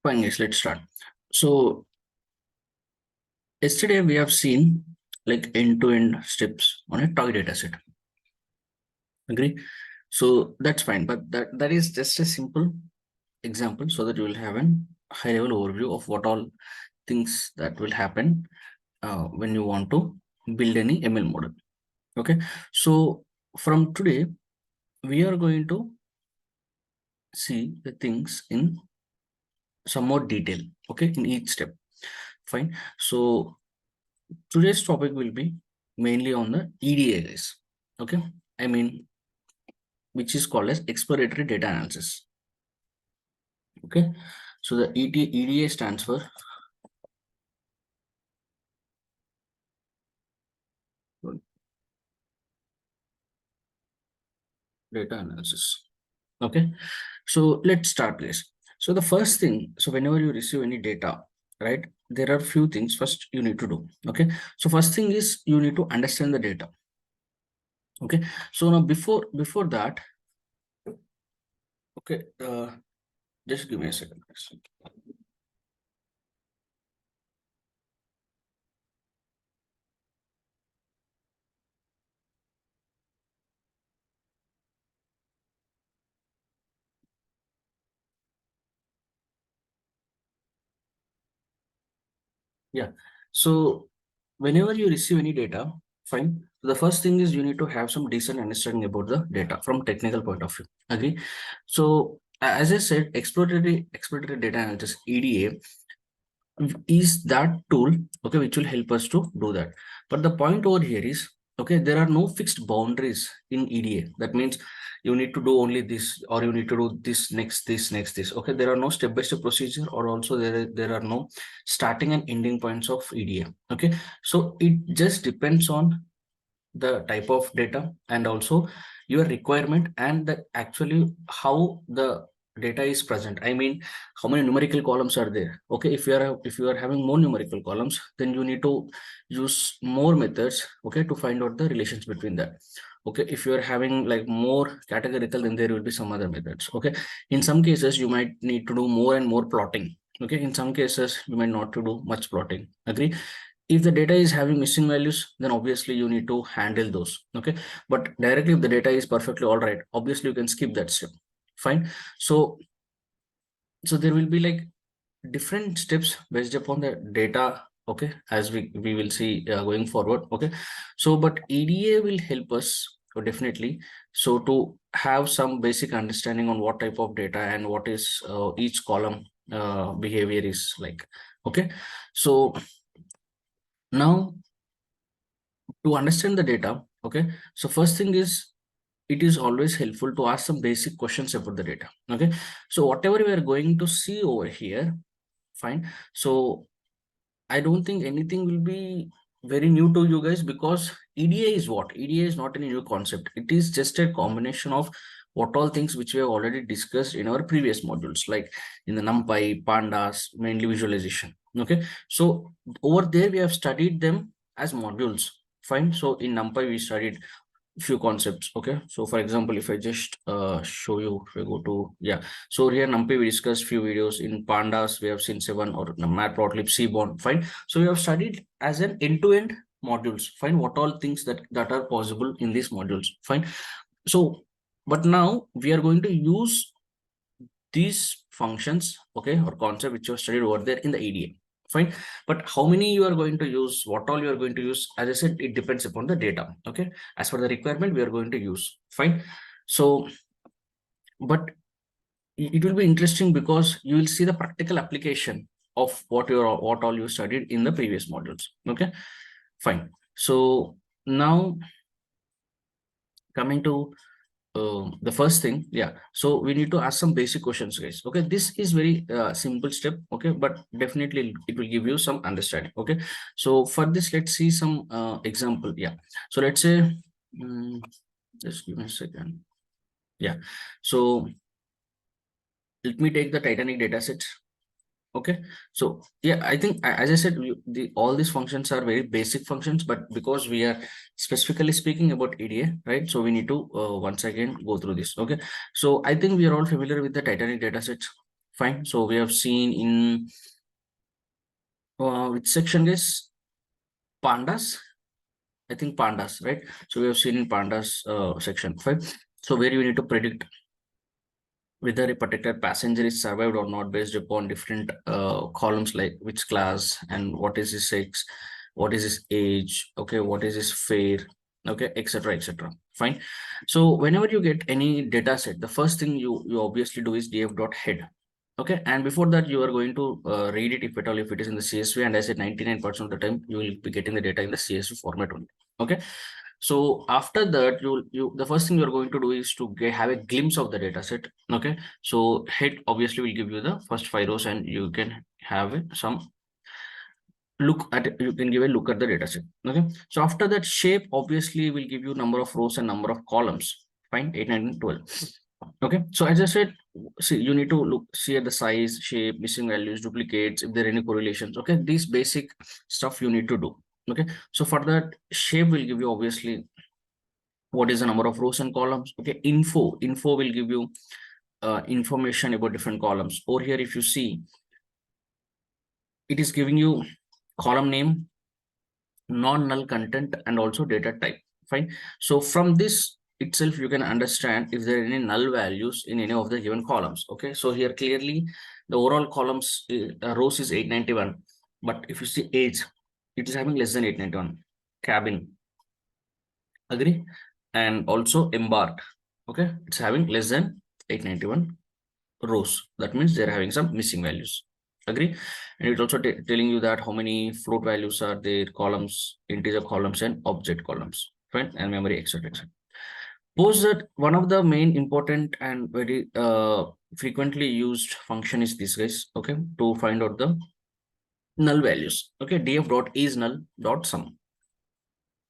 Fine, guys, let's start. So yesterday we have seen like end-to-end steps on a toy data set. Agree? So that's fine, but that is just a simple example so that you will have a high-level overview of what all things that will happen when you want to build any ML model. Okay, so from today we are going to see the things in some more detail. Okay, in each step. Fine. So today's topic will be mainly on the EDA, guys. Okay, I mean, which is called as exploratory data analysis. Okay, so the EDA stands for data analysis. Okay, so let's start, guys. So the first thing, so whenever you receive any data, right, there are few things first you need to do. Okay, so first thing is you need to understand the data. Okay, so now before that, okay, just give me a second, guys. Yeah. So whenever you receive any data, fine. The first thing is you need to have some decent understanding about the data from technical point of view. Agree? So as I said, exploratory data analysis EDA is that tool, okay, which will help us to do that. But the point over here is, okay, there are no fixed boundaries in EDA. That means you need to do only this, or you need to do this next, this. Okay, there are no step-by-step procedure, or also there are no starting and ending points of EDA. Okay, so it just depends on the type of data and also your requirement and the actually how the data is present. I mean, how many numerical columns are there? Okay, if you are having more numerical columns, then you need to use more methods, okay, to find out the relations between that. Okay, if you are having like more categorical, then there will be some other methods. Okay, in some cases you might need to do more and more plotting. Okay, in some cases you might not to do much plotting. Agree? If the data is having missing values, then obviously you need to handle those. Okay, but directly if the data is perfectly all right, obviously you can skip that step. Fine. So there will be like different steps based upon the data. Okay, as we will see going forward. Okay, so but EDA will help us definitely so to have some basic understanding on what type of data and what is each column behavior is like. Okay, so now to understand the data, okay, so first thing is it is always helpful to ask some basic questions about the data. Okay, so whatever we are going to see over here, fine. So I don't think anything will be very new to you guys, because EDA is what? EDA is not any new concept. It is just a combination of what all things which we have already discussed in our previous modules, like in the NumPy, Pandas, mainly visualization. Okay, so over there we have studied them as modules. Fine. So in NumPy we studied few concepts. Okay, so for example, if I just show you, if I go to, yeah, so here NumPy we discussed few videos. In Pandas we have seen 7, or Matplotlib, Seaborn. Fine. So we have studied as an end-to-end modules. Fine, what all things that are possible in these modules. Fine. So but now we are going to use these functions, okay, or concept which you have studied over there in the EDA. Fine, but how many you are going to use, what all you are going to use, as I said, it depends upon the data. Okay, as for the requirement we are going to use. Fine. So but it will be interesting because you will see the practical application of what all you studied in the previous modules. Okay, fine. So now coming to the first thing, yeah, so we need to ask some basic questions, guys. Okay, this is very simple step. Okay, but definitely it will give you some understanding. Okay, so for this let's see some example. Yeah, so let's say just give me a second. Yeah, so let me take the Titanic data set. Okay, so yeah, I think as I said, all these functions are very basic functions, but because we are specifically speaking about EDA, right, so we need to once again go through this. Okay, so I think we are all familiar with the Titanic data set. Fine. So we have seen in which section, guys? Pandas. I think pandas, right? So we have seen in pandas section. Fine. So where you need to predict whether a particular passenger is survived or not based upon different columns, like which class and what is his sex, what is his age, okay, what is his fare, okay, etc, etc. Fine. So whenever you get any data set, the first thing you obviously do is df.head. Okay, and before that you are going to read it, if at all, if it is in the CSV, and I said 99% of the time you will be getting the data in the CSV format only. Okay, so after that, you the first thing you're going to do is to have a glimpse of the data set. Okay, so head obviously will give you the first 5 rows, and you can have some look at it. You can give a look at the data set. Okay, so after that, shape obviously will give you number of rows and number of columns. Fine, 8, 9, 12. Okay, so as I said, see, you need to see at the size, shape, missing values, duplicates, if there are any correlations. Okay, these basic stuff you need to do. Okay, so for that, shape will give you obviously what is the number of rows and columns. Okay, info will give you information about different columns. Over here, if you see, it is giving you column name, non-null content, and also data type. Fine. So from this itself, you can understand if there are any null values in any of the given columns. Okay, so here clearly the overall columns rows is 891, but if you see age, it is having less than 891. Cabin, agree, and also embarked. Okay, it's having less than 891 rows. That means they're having some missing values. Agree. And it's also telling you that how many float values are there, columns, integer columns, and object columns, right? And memory, etc, etc. Suppose that one of the main important and very frequently used function is this, guys. Okay, to find out the null values. Okay, df dot is null dot sum.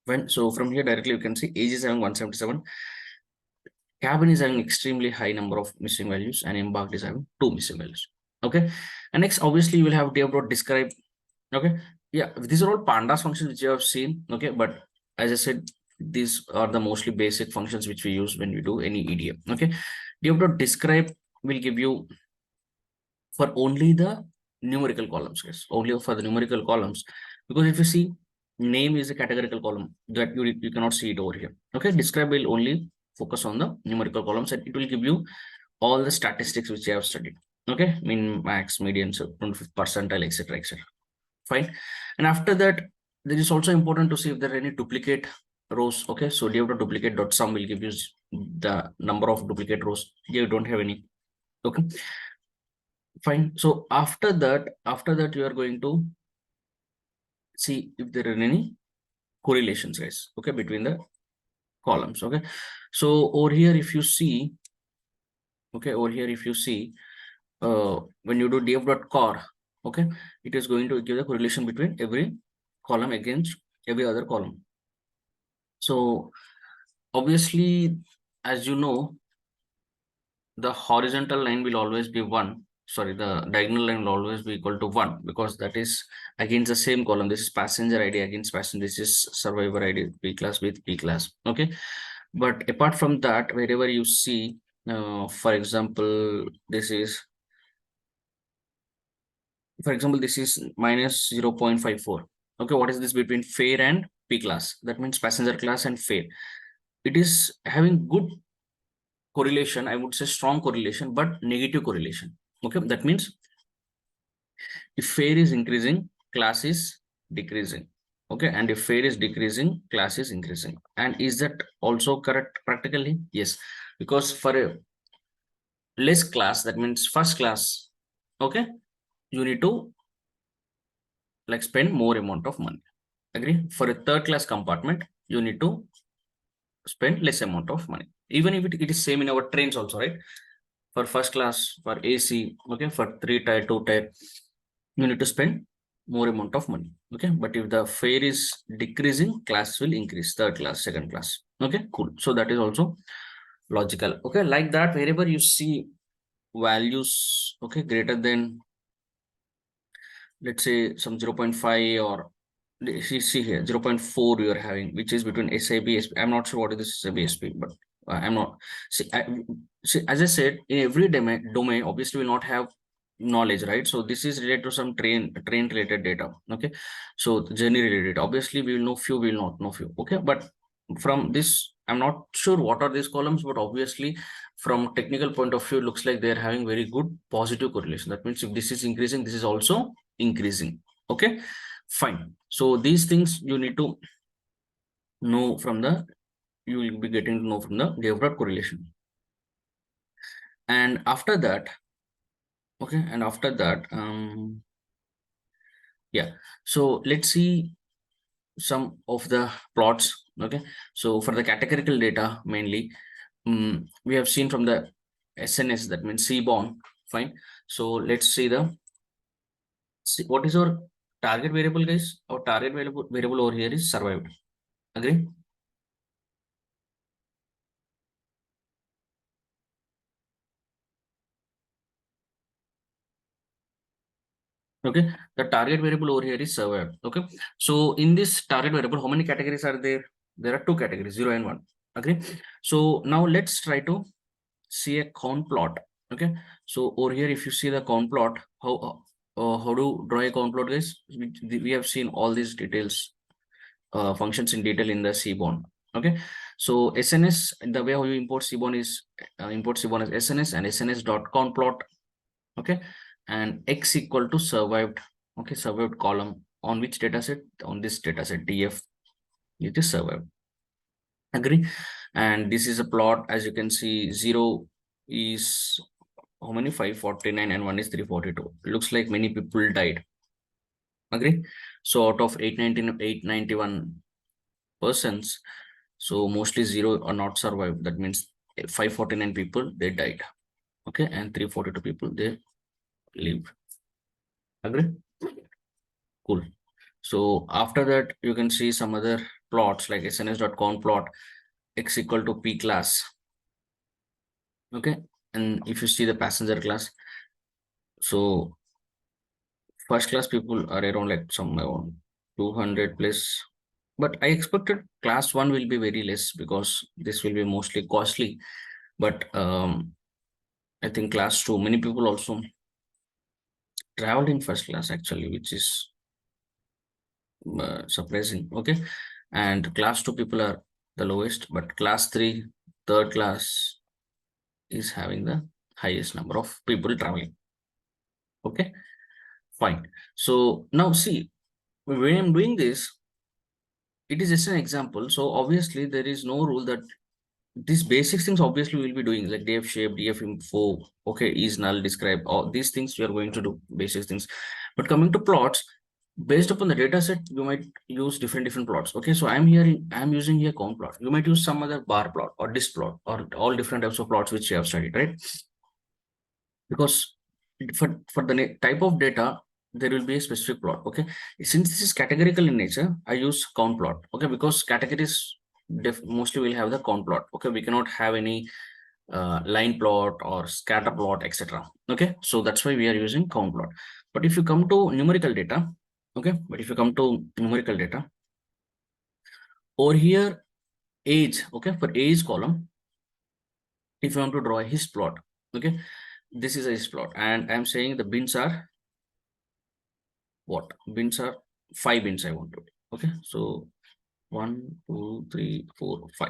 When so from here directly you can see age is having 177, cabin is having extremely high number of missing values, and embarked is having 2 missing values. Okay, and next obviously you will have df dot describe. Okay, yeah, these are all pandas functions which you have seen. Okay, but as I said, these are the mostly basic functions which we use when we do any EDM. Okay, df dot describe will give you for only the numerical columns, guys, only for the numerical columns, because if you see, name is a categorical column that you cannot see it over here. Okay, describe will only focus on the numerical columns, and it will give you all the statistics which you have studied. Okay, mean, max, median, so 25th percentile, etc, etc. Fine. And after that, there is also important to see if there are any duplicate rows. Okay, so df dot duplicate dot sum will give you the number of duplicate rows. Here you don't have any. Okay, fine. So after that you are going to see if there are any correlations, guys. Okay, between the columns. Okay, so over here if you see, okay, over here if you see, when you do df dot core, okay, it is going to give the correlation between every column against every other column. So obviously, as you know, the horizontal line will always be 1. Sorry, the diagonal line will always be equal to 1, because that is against the same column. This is passenger ID against passenger. This is survivor ID, P class with P class. Okay, but apart from that, wherever you see, for example, this is, minus 0.54. Okay, what is this between fare and P class? That means passenger class and fare. It is having good correlation, I would say strong correlation, but negative correlation. Okay, that means if fare is increasing, class is decreasing. Okay, and if fare is decreasing, class is increasing. And is that also correct practically? Yes, because for a less class, that means first class, okay, you need to like spend more amount of money. Agree? For a third class compartment, you need to spend less amount of money. Even if it is same in our trains also, right? For first class, for AC, okay, for 3 tier, 2 tier, you need to spend more amount of money. Okay, but if the fare is decreasing, class will increase, third class, second class. Okay, cool. So that is also logical. Okay, like that, wherever you see values, okay, greater than, let's say, some 0.5, or see here 0.4 you are having, which is between SIB, SP. I'm not sure what is this SIB, SP, but I'm not. See, as I said, in every domain obviously will not have knowledge, right? So this is related to some train related data. Okay, so journey related, obviously we will know few, we will not know few. Okay, but from this I'm not sure what are these columns, but obviously from technical point of view looks like they're having very good positive correlation. That means if this is increasing, this is also increasing. Okay, fine. So these things you need to know from the, you will be getting to know from the Gavrat correlation. And after that, okay, and after that, yeah, so let's see some of the plots. Okay, so for the categorical data mainly, we have seen from the SNS, that means seaborne. Fine. So let's see the, see what is our target variable, guys. Our target variable over here is survived. Agree? Okay, the target variable over here is survived. Okay, so in this target variable, how many categories are there? There are two categories, 0 and 1. Okay, so now let's try to see a count plot. Okay, so over here if you see the count plot, how to draw a count plot, guys? We have seen all these details, functions in detail in the seaborne. Okay, so SNS, the way how you import seaborne is, import seaborne as SNS and SNS dot count plot. Okay, and X equal to survived. Okay, survived column on which data set? On this data set DF, it is survived. Agree? And this is a plot. As you can see, 0 is how many? 549 and 1 is 342. Looks like many people died. Agree? So out of 891 persons, so mostly 0 are not survived. That means 549 people they died. Okay, and 342 people they lived. Agree? Cool. So after that, you can see some other plots like sns.con plot, X equal to P class. Okay, and if you see the passenger class, so first class people are around like some around 200 plus, but I expected class 1 will be very less because this will be mostly costly. But I think class 2 many people also traveled in first class actually, which is surprising. Okay, and class 2 people are the lowest, but class 3 third class is having the highest number of people traveling. Okay, fine. So now see, when I'm doing this, it is just an example. So obviously there is no rule that these basic things obviously we'll be doing, like df shape, df info, okay, is null, describe, all these things we are going to do, basic things. But coming to plots, based upon the data set, you might use different plots. Okay, so I'm using here count plot. You might use some other bar plot or disk plot or all different types of plots which you have studied, right? Because for the type of data there will be a specific plot. Okay, since this is categorical in nature, I use count plot. Okay, because categories mostly will have the count plot. Okay, we cannot have any line plot or scatter plot, etc. Okay, so that's why we are using count plot. But if you come to numerical data, okay, but if you come to numerical data over here, age, okay, for age column, if you want to draw a his plot, okay, this is a his plot, and I'm saying the bins are what? Bins are 5 bins I want to do. Okay, so 1 2 3 4 5.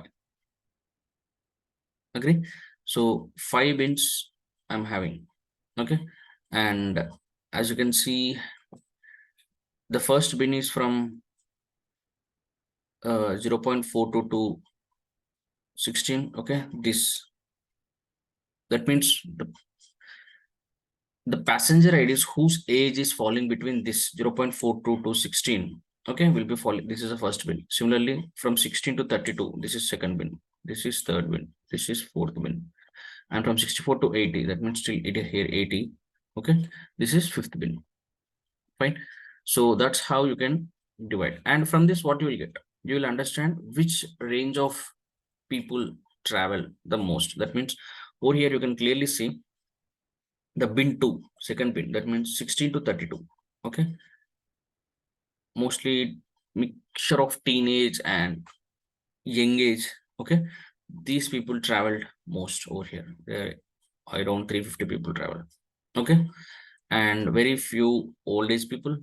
Agree? So 5 bins I'm having. Okay, and as you can see, the first bin is from 0.42 to 16. Okay, this, that means the passenger IDs whose age is falling between this 0.42 to 16, okay, will be falling. This is the first bin. Similarly, from 16 to 32, this is second bin. This is third bin. This is fourth bin. And from 64 to 80, that means still it is here 80. Okay, this is fifth bin. Fine. So that's how you can divide. And from this, what you will get? You will understand which range of people travel the most. That means over here you can clearly see the bin 2, second bin, that means 16 to 32. Okay, mostly mixture of teenage and young age. Okay, these people traveled most over here. Around 350 people travel. Okay, and very few old age people,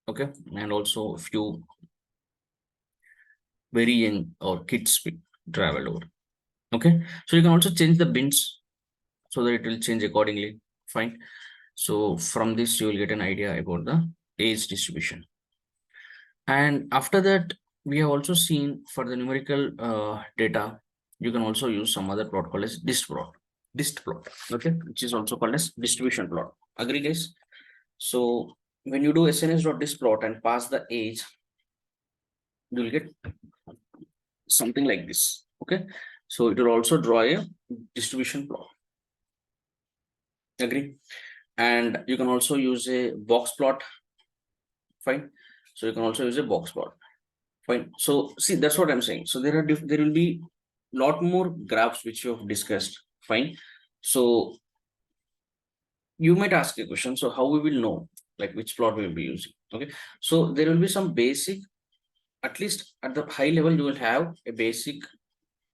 okay, and also few very young or kids travel over. Okay, so you can also change the bins so that it will change accordingly. Fine. So from this, you will get an idea about the age distribution. And after that, we have also seen for the numerical data, you can also use some other plot called as dist plot. Dist plot, okay, which is also called as distribution plot. Agree, guys? So when you do SNS.dist plot and pass the age, you will get something like this. Okay, so it will also draw a distribution plot. Agree? And you can also use a box plot. Fine. So you can also use a box plot. Fine. So see, that's what I'm saying. So there will be lot more graphs which you have discussed. Fine. So you might ask a question. So how we will know like which plot we will be using? Okay. So there will be some basic, at least at the high level, you will have a basic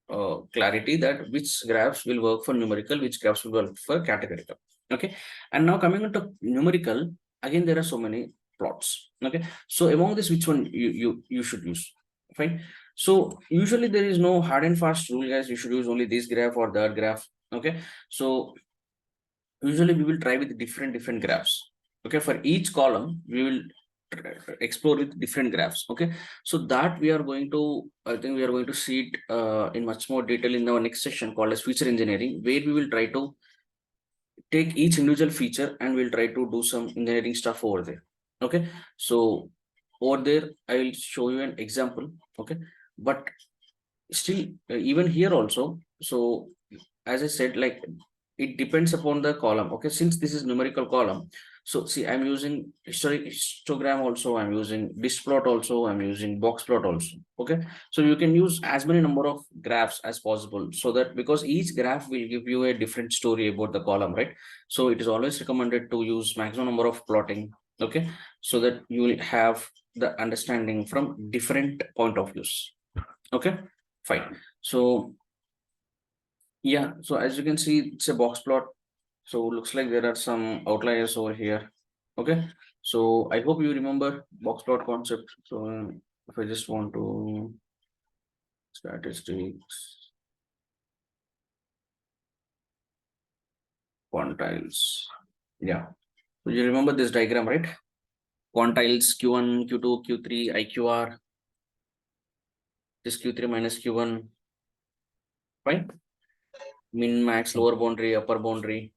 clarity that which graphs will work for numerical, which graphs will work for categorical. Okay. And now coming into numerical, again, there are so many plots. Okay. So among this, which one you should use? Fine. So usually there is no hard and fast rule, guys. You should use only this graph or that graph. Okay. So usually we will try with different graphs. Okay, for each column we will explore with different graphs. Okay, so that we are going to, I think we are going to see it in much more detail in our next session called as feature engineering, where we will try to take each individual feature and we'll try to do some engineering stuff over there. Okay, so over there I will show you an example. Okay, but still even here also, so as I said, like it depends upon the column. Okay, since this is numerical column, so see, I'm using histogram also, I'm using list plot also, I'm using box plot also. Okay, so you can use as many number of graphs as possible, so that because each graph will give you a different story about the column, right? So it is always recommended to use maximum number of plotting. Okay, so that you will have the understanding from different point of views. Okay, fine. So yeah, so as you can see, it's a box plot. So looks like there are some outliers over here. Okay, so I hope you remember box plot concept. So if I just want to statistics, quantiles. Yeah, so you remember this diagram, right? Quantiles Q1, Q2, Q3, IQR, this Q3 minus Q1, right? Min, max, lower boundary, upper boundary,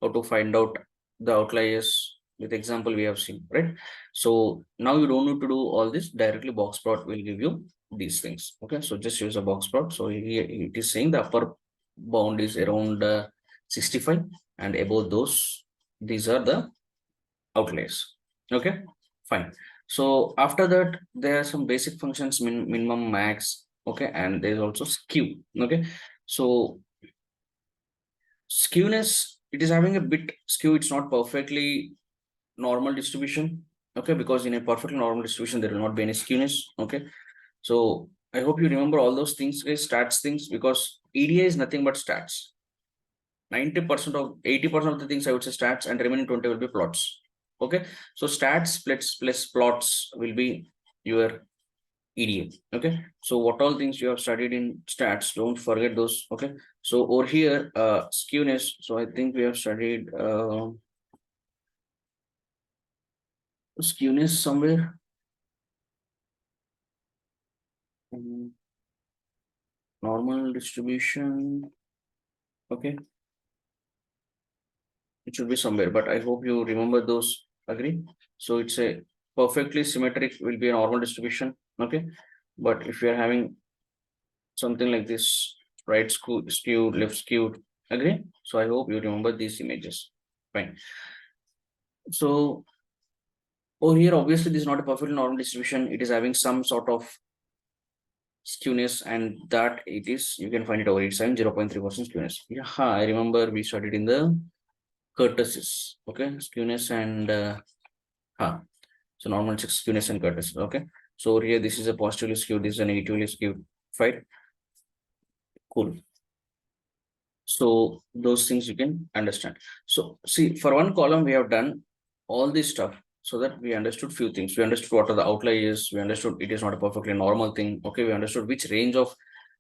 how to find out the outliers with example we have seen, right? So now you don't need to do all this directly. Box plot will give you these things. Okay, so just use a box plot. So here it is saying the upper bound is around 65, and above those, these are the outliers. Okay, fine. So after that, there are some basic functions, minimum, max. Okay, and there's also skew. Okay, so skewness, it is having a bit skew. It's not perfectly normal distribution. Okay, because in a perfectly normal distribution there will not be any skewness. Okay, so I hope you remember all those things, guys, stats things, because EDA is nothing but stats. 90% of 80% of the things I would say stats, and remaining 20 will be plots. Okay, so stats splits plus plots will be your EDA. Okay, so what all things you have studied in stats, don't forget those. Okay, so over here, skewness. So I think we have studied skewness somewhere. Normal distribution. Okay, it should be somewhere, but I hope you remember those. Agree? So it's a perfectly symmetric will be a normal distribution. Okay, but if you are having something like this, right skewed, left skewed. Agree? So I hope you remember these images. Fine. So over here, obviously, this is not a perfectly normal distribution. It is having some sort of skewness, and that it is, you can find it over here. It's having 0.3% skewness. Yeah, I remember we studied in the kurtosis. Okay, skewness and so normal skewness and kurtosis. Okay, so over here this is a positively skewed, this is a negatively skewed. Fine, cool. So those things you can understand. So see, for one column, we have done all this stuff so that we understood few things. We understood what are the outliers. We understood it is not a perfectly normal thing. Okay, we understood which range of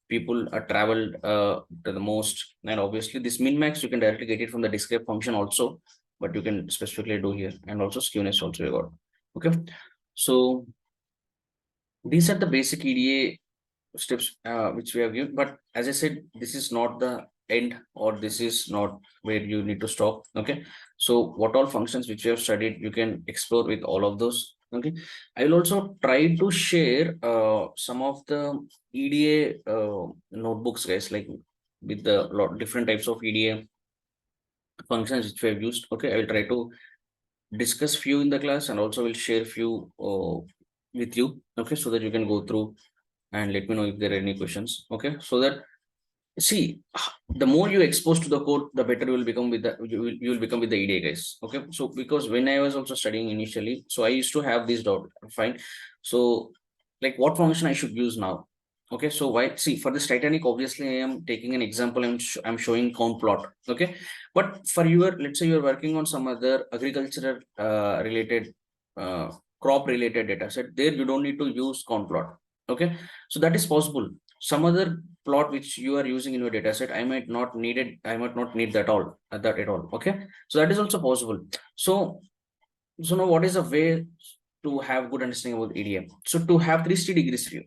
people are traveled to the most. And obviously this min max, you can directly get it from the discrete function also, but you can specifically do here, and also skewness also you got. Okay. So these are the basic EDA steps which we have given. But as I said, this is not the end, or this is not where you need to stop. Okay. So what all functions which you have studied, you can explore with all of those. Okay. I will also try to share some of the EDA notebooks, guys, like with the lot different types of EDA functions which we have used. Okay. I will try to discuss few in the class, and also will share few with you. Okay. So that you can go through and let me know if there are any questions. Okay. So that, see, the more you expose to the code, the better you will become with the you will become with the EDA, guys. Okay. So because when I was also studying initially, so I used to have this doubt. Fine. So like what function I should use now? Okay. So why, see, for this Titanic, obviously I am taking an example. I'm showing count plot. Okay. But for your, let's say you're working on some other agricultural related crop related data set, there you don't need to use count plot. Okay. So that is possible. Some other plot which you are using in your data set, I might not need that at all. Okay. So that is also possible. So now what is a way to have good understanding about EDM? So to have 360 degrees view.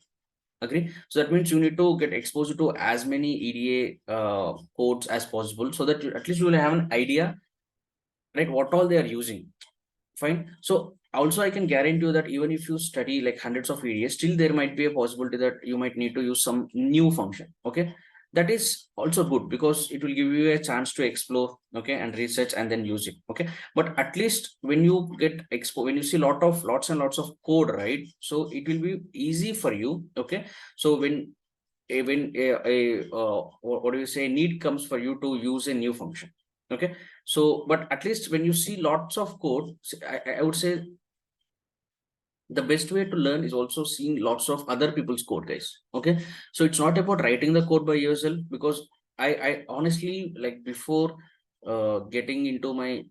Agree. So that means you need to get exposed to as many EDA codes as possible, so that at least you will have an idea, right, what all they are using. Fine. So also I can guarantee you that even if you study like hundreds of areas, still there might be a possibility that you might need to use some new function. Okay. That is also good because it will give you a chance to explore, okay, and research and then use it. Okay. But at least when you get expo, when you see lots and lots of code, right? So it will be easy for you. Okay. So when what do you say, need comes for you to use a new function. Okay. So but at least when you see lots of code, I would say the best way to learn is also seeing lots of other people's code, guys. Okay. So it's not about writing the code by yourself, because I honestly, like, before getting into my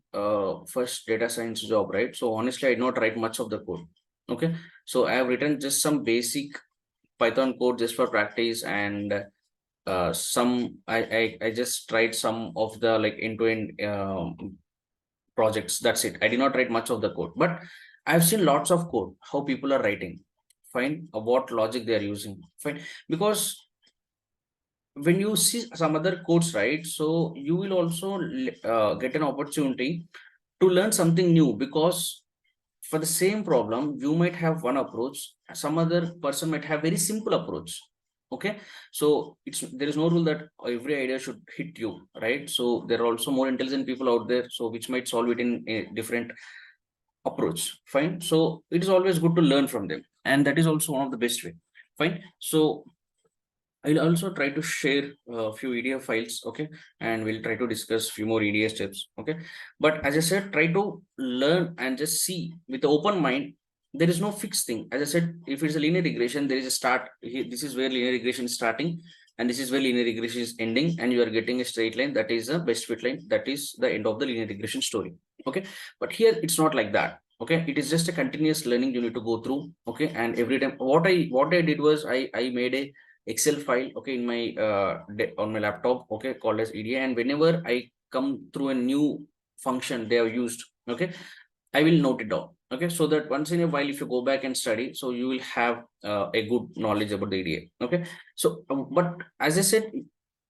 first data science job, right? So honestly I did not write much of the code. Okay. So I have written just some basic Python code just for practice, and some I just tried some of the like end-to-end projects. That's it. I did not write much of the code, but I've seen lots of code, how people are writing. Fine. What logic they are using. Fine. Because when you see some other codes, right? So you will also get an opportunity to learn something new, because for the same problem you might have one approach, some other person might have very simple approach. Okay. So it's, there is no rule that every idea should hit you, right? So there are also more intelligent people out there, so which might solve it in a different approach. Fine. So it is always good to learn from them, and that is also one of the best way. Fine. So I'll also try to share a few EDF files, okay, and we'll try to discuss few more EDA steps, okay. But as I said, try to learn and just see with the open mind. There is no fixed thing. As I said, if it's a linear regression, there is a start. This is where linear regression is starting, and this is where linear regression is ending, and you are getting a straight line. That is a best fit line. That is the end of the linear regression story, okay. But here it's not like that. Okay, it is just a continuous learning you need to go through. Okay, and every time what I did was I made a Excel file, okay, in my on my laptop, okay, called as EDA, and whenever I come through a new function they have used, okay, I will note it down. Okay, so that once in a while, if you go back and study, so you will have a good knowledge about the EDA. Okay, so but as I said,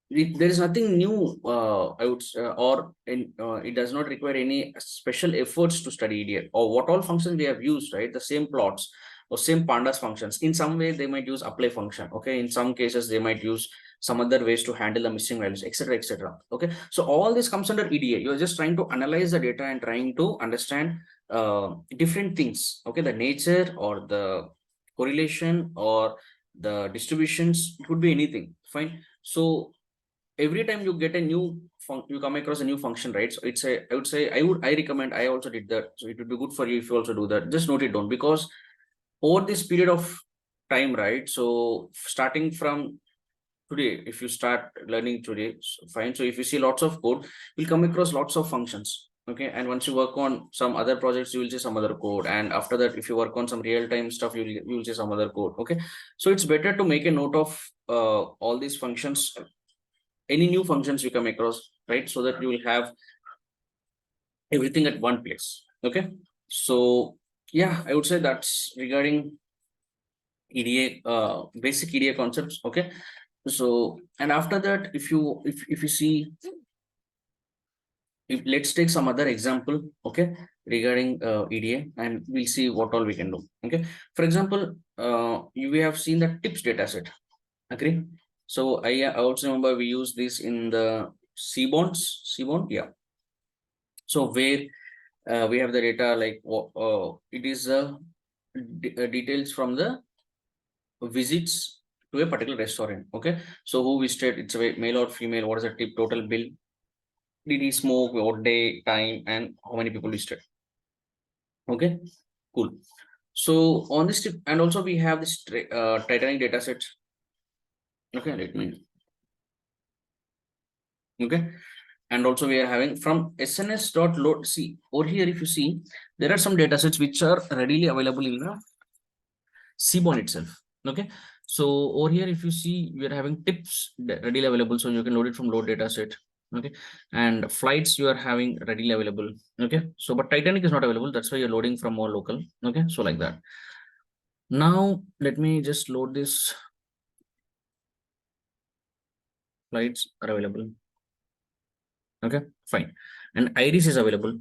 there is nothing new. I would or in, it does not require any special efforts to study EDA, or what all functions we have used, right? The same plots or same pandas functions. In some way, they might use apply function. Okay, in some cases, they might use some other ways to handle the missing values, etc., etc. Okay, so all this comes under EDA. You're just trying to analyze the data and trying to understand different things. Okay, the nature or the correlation or the distributions. It could be anything. Fine. So every time you get a new you come across a new function, right? So it's a, I would say, I recommend, I also did that, so it would be good for you if you also do that. Just note it down, because over this period of time, right? So starting from today, if you start learning today, fine. So if you see lots of code, you'll come across lots of functions. Okay, and once you work on some other projects, you will see some other code, and after that, if you work on some real-time stuff, you'll see some other code. Okay, so it's better to make a note of all these functions, any new functions you come across, right? So that you will have everything at one place. Okay, so yeah, I would say that's regarding EDA, basic EDA concepts. Okay, so and after that, if you see, if let's take some other example, okay, regarding EDA, and we'll see what all we can do. Okay, for example, we have seen the tips data set. Agree? So I also remember we use this in the Seaborn, yeah. So where we have the data like it is details from the visits to a particular restaurant. Okay, so who visited, it's a male or female, what is the tip, total bill, did he smoke, what day, time, and how many people visited. Okay, cool. So on this tip, and also we have this Titanic data set. Okay, let me. Okay, and also we are having from sns.load. See over here, if you see, there are some data sets which are readily available in the Seaborn itself. Okay, so over here, if you see, we are having tips readily available, so you can load it from load data set. Okay, and flights you are having readily available. Okay, so but Titanic is not available, that's why you're loading from more local. Okay, so like that. Now let me just load this. Flights are available. Okay, fine, and iris is available.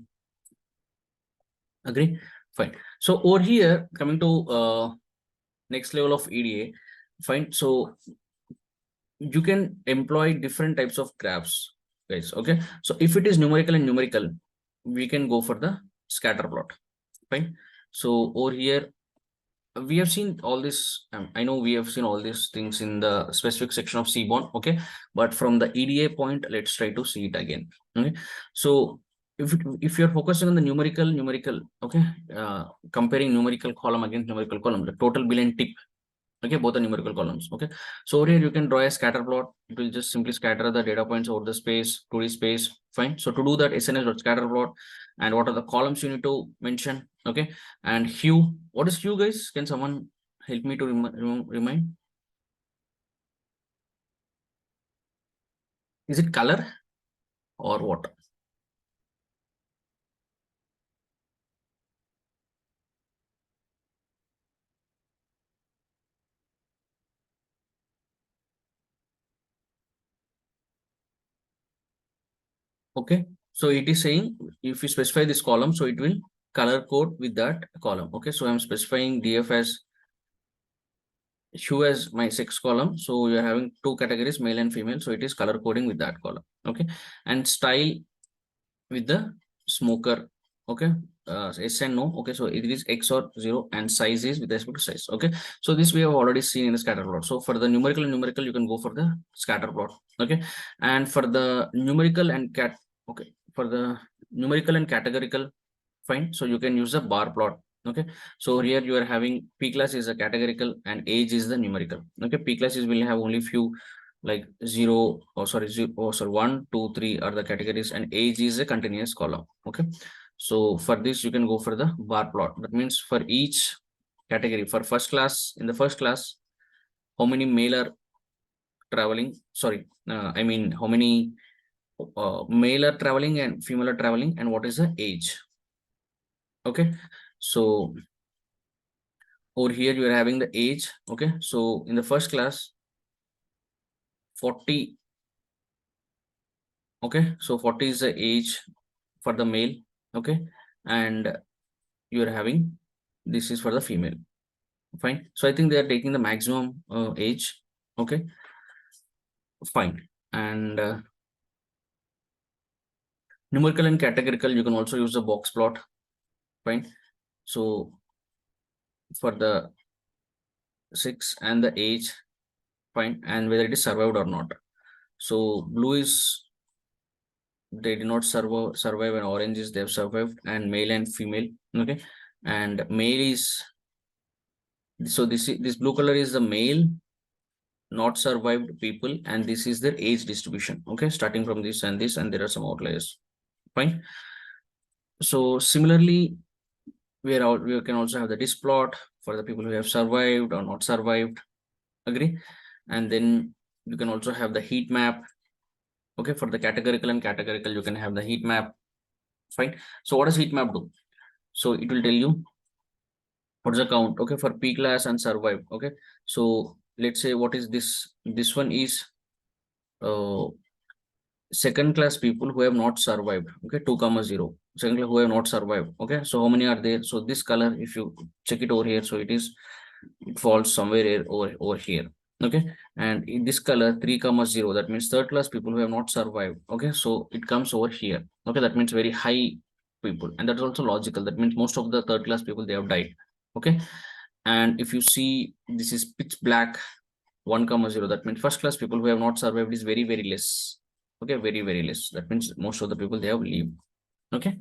Agree? Fine. So over here, coming to next level of EDA, fine. So you can employ different types of graphs, guys. Okay, so if it is numerical and numerical, we can go for the scatter plot. Fine. So over here, we have seen all this. I know we have seen all these things in the specific section of Seaborn. Okay, but from the EDA point, let's try to see it again. Okay, so if you're focusing on the numerical, okay, comparing numerical column against numerical column, the total bill and tip. Okay, both are numerical columns. Okay, so over here you can draw a scatter plot. It will just simply scatter the data points over the space, 2D space. Fine. So to do that, sns.scatter plot, and what are the columns you need to mention? Okay, and hue. What is hue, guys? Can someone help me to remind? Is it color or what? Okay, so it is saying if you specify this column, so it will color code with that column. Okay, so I'm specifying DF as hue as my sex column. So you're having two categories, male and female. So it is color coding with that column. Okay, and style with the smoker. Okay, yes and no. Okay, so it is X or 0, and size is with respect to size. Okay, so this we have already seen in the scatter plot. So for the numerical and numerical, you can go for the scatter plot. Okay, and for the numerical and okay, for the numerical and categorical, fine. So you can use a bar plot. Okay, so here you are having P class is a categorical and age is the numerical. Okay, P classes will have only few like 0 or sorry, 0 or sorry, 1, 2, 3 are the categories, and age is a continuous column. Okay, so for this you can go for the bar plot. That means for each category, for first class, in the first class, how many male are traveling? Sorry, I mean how many male are traveling and female are traveling, and what is the age? Okay, so over here you are having the age. Okay, so in the first class, 40. Okay, so 40 is the age for the male. Okay, and you are having this is for the female. Fine, so I think they are taking the maximum age. Okay, fine, and numerical and categorical, you can also use the box plot. Fine, so for the sex and the age, fine, and whether it is survived or not. So blue is they did not survive, and orange is they've survived, and male and female. Okay, and male is, so this blue color is the male, not survived people, and this is their age distribution. Okay, starting from this and this, and there are some outliers. Fine. So similarly, we can also have the disk plot for the people who have survived or not survived. Agree? And then you can also have the heat map. Okay, for the categorical and categorical, you can have the heat map. Fine. So what does heat map do? So it will tell you what's the count. Okay, for P class and survive. Okay, so let's say what is this? This one is uh second class people who have not survived. Okay, 2 comma 0 second class who have not survived. Okay, so how many are there? So this color, if you check it over here, so it falls somewhere here, over here. Okay, and in this color 3 comma 0, that means third class people who have not survived. Okay, so it comes over here. Okay, that means very high people, and that is also logical. That means most of the third class people, they have died. Okay, and if you see, this is pitch black 1 comma 0, that means first class people who have not survived is very, very less. Okay, very, very less. That means most of the people, they have lived. Okay,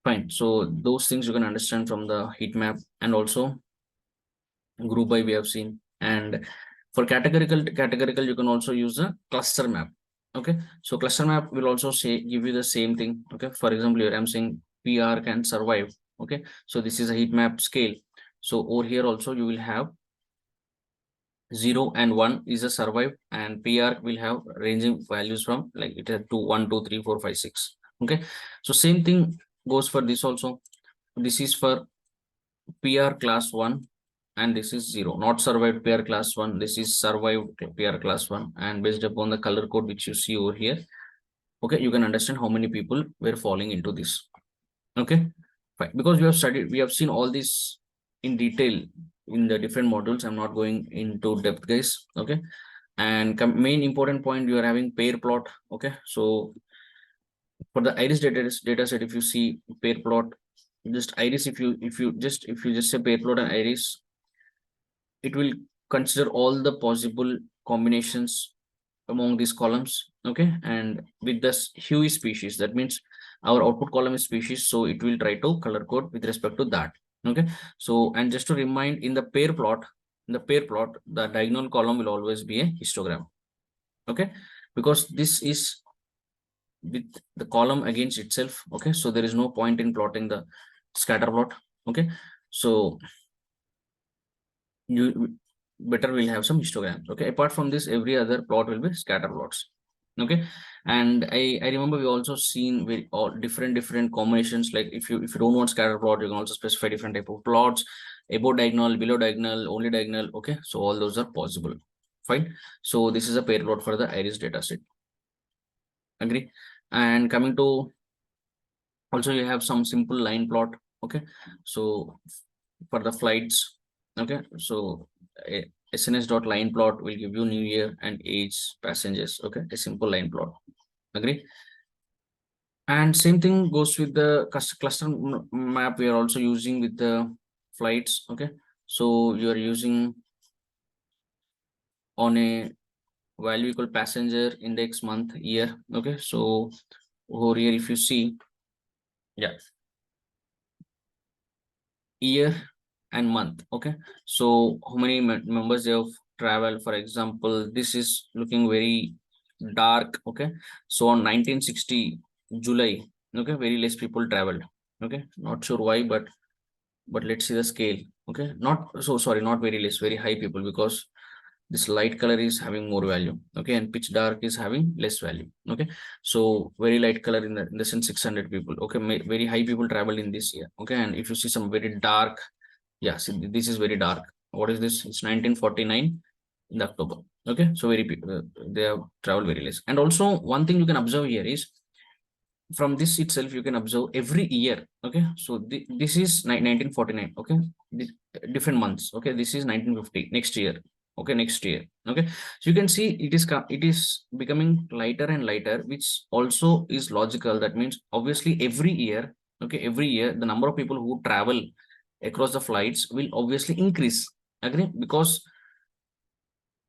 fine. So those things you can understand from the heat map, and also group by we have seen. And for categorical, you can also use a cluster map. Okay, so cluster map will also say give you the same thing. Okay, for example, here I'm saying PR can survive. Okay, so this is a heat map scale. So over here also you will have 0 and 1 is a survive, and PR will have ranging values from like it has 2, 1, 2, 3, 4, 5, 6. Okay, so same thing goes for this also. This is for PR class 1, and this is 0. Not survived PR class 1. This is survived PR class 1. And based upon the color code which you see over here, okay, you can understand how many people were falling into this. Okay, fine. Because we have seen all this in detail in the different modules. I'm not going into depth, guys. Okay, and main important point, you are having pair plot. Okay, so for the iris data set, if you see pair plot, just iris, if you just say pair plot and iris, it will consider all the possible combinations among these columns. Okay, and with this hue is species, that means our output column is species, so it will try to color code with respect to that. Okay, so and just to remind, in the pair plot, the diagonal column will always be a histogram. Okay, because this is with the column against itself. Okay, so there is no point in plotting the scatter plot. Okay, so you better will have some histograms. Okay, apart from this, every other plot will be scatter plots. Okay, and I remember we also seen with all different combinations. Like if you don't want scatter plot, you can also specify different type of plots, above diagonal, below diagonal, only diagonal. Okay, so all those are possible. Fine. So this is a pair plot for the iris data set. Agree. And coming to, also you have some simple line plot. Okay, so for the flights. Okay, so a SNS dot line plot will give you new year and age, passengers. Okay, a simple line plot. Agree. And same thing goes with the cluster map. We are also using with the flights. Okay, so you are using on a value equal passenger index month year. Okay, so over here if you see, yeah, year and month. Okay, so how many members they have traveled? For example, this is looking very dark. Okay, so on 1960 July, okay, very less people traveled. Okay, not sure why, but let's see the scale. Okay, not so sorry, not very less, very high people, because this light color is having more value. Okay, and pitch dark is having less value. Okay, so very light color in the sense 600 people. Okay, very high people travel in this year. Okay, and if you see some very dark, yeah, see, this is very dark. What is this? It's 1949 in the October. Okay, so very they have traveled very less. And also one thing you can observe here is, from this itself you can observe every year. Okay, so this is 1949. Okay, different months. Okay, this is 1950 next year. Okay, next year. Okay, so you can see it is becoming lighter and lighter, which also is logical. That means obviously every year, okay, every year the number of people who travel across the flights will obviously increase. Agree,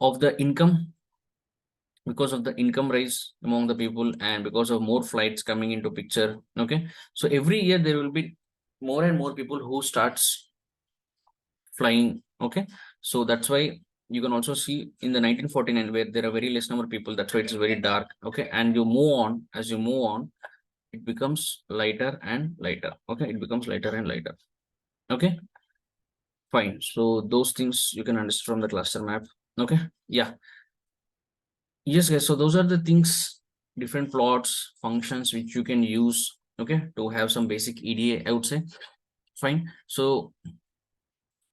of the income because of the income rise among the people, and because of more flights coming into picture. Okay, so every year there will be more and more people who starts flying. Okay, so that's why you can also see in the 1949 where there are very less number of people, that's why it's very dark. Okay, and you move on, as you move on, it becomes lighter and lighter. Okay, it becomes lighter and lighter. Okay, fine. So those things you can understand from the cluster map. Okay, yeah. Yes, guys. So those are the things, different plots, functions which you can use, okay, to have some basic EDA, I would say. Fine. So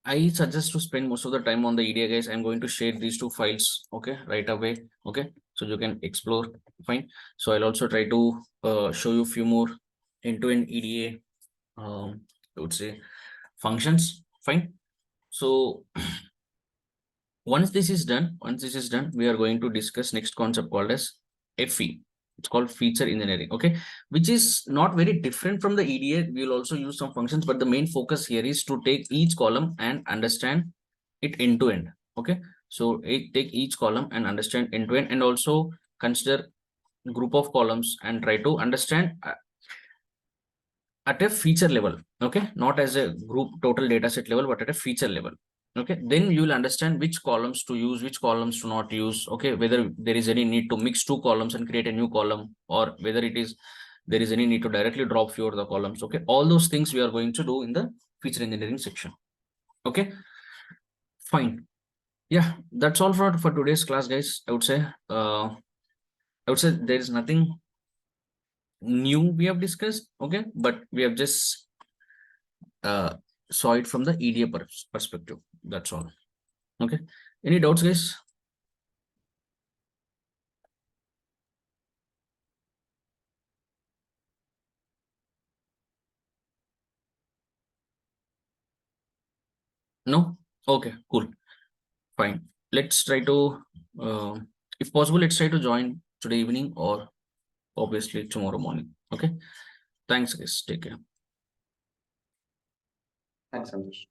I suggest to spend most of the time on the EDA, guys. I'm going to share these two files, okay, right away. Okay, so you can explore. Fine. So I'll also try to show you a few more end-to-end EDA, I would say, functions. Fine. So once this is done, we are going to discuss next concept called as FE. It's called feature engineering, okay, which is not very different from the EDA. We'll also use some functions, but the main focus here is to take each column and understand it end to end. Okay, so take each column and understand end to end, and also consider group of columns and try to understand at a feature level. Okay, not as a group total data set level, but at a feature level. Okay, then you will understand which columns to use, which columns to not use. Okay, whether there is any need to mix two columns and create a new column, or whether it is there is any need to directly drop few of the columns. Okay, all those things we are going to do in the feature engineering section. Okay, fine. Yeah, that's all for today's class, guys. I would say there is nothing new we have discussed. Okay, but we have just uh, saw it from the EDA perspective. That's all. Okay. Any doubts, guys? No? Okay, cool. Fine. Let's try to, uh, if possible, let's try to join today evening or obviously tomorrow morning. Okay. Thanks, guys. Take care. Thanks, Santosh.